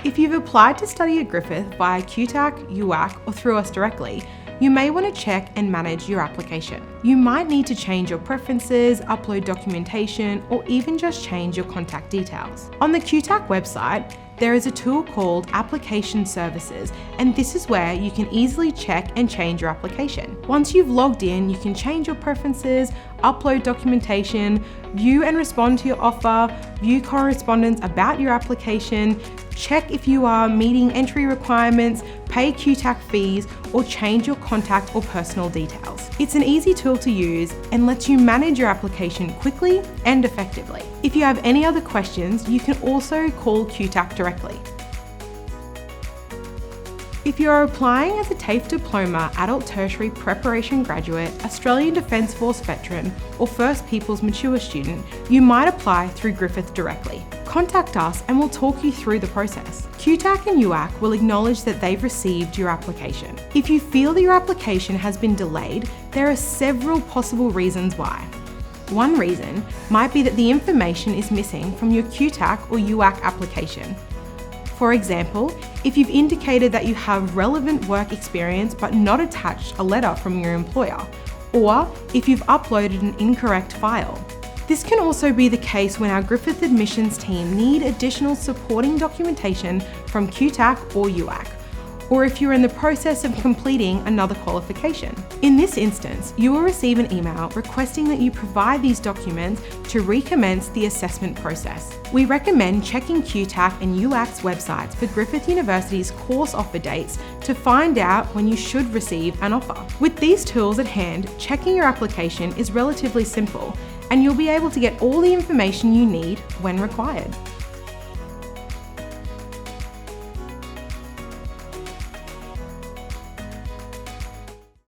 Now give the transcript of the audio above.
If you've applied to study at Griffith via QTAC, UAC, or through us directly, you may want to check and manage your application. You might need to change your preferences, upload documentation, or even just change your contact details. On the QTAC website, there is a tool called Application Services, and this is where you can easily check and change your application. Once you've logged in, you can change your preferences, upload documentation, view and respond to your offer, view correspondence about your application, check if you are meeting entry requirements, pay QTAC fees, or change your contact or personal details. It's an easy tool to use and lets you manage your application quickly and effectively. If you have any other questions, you can also call QTAC directly. If you are applying as a TAFE Diploma Adult Tertiary Preparation Graduate, Australian Defence Force Veteran, or First Peoples Mature student, you might apply through Griffith directly. Contact us and we'll talk you through the process. QTAC and UAC will acknowledge that they've received your application. If you feel that your application has been delayed, there are several possible reasons why. One reason might be that the information is missing from your QTAC or UAC application. For example, if you've indicated that you have relevant work experience but not attached a letter from your employer, or if you've uploaded an incorrect file. This can also be the case when our Griffith admissions team need additional supporting documentation from QTAC or UAC, or if you're in the process of completing another qualification. In this instance, you will receive an email requesting that you provide these documents to recommence the assessment process. We recommend checking QTAC and UAC's websites for Griffith University's course offer dates to find out when you should receive an offer. With these tools at hand, checking your application is relatively simple, and you'll be able to get all the information you need when required.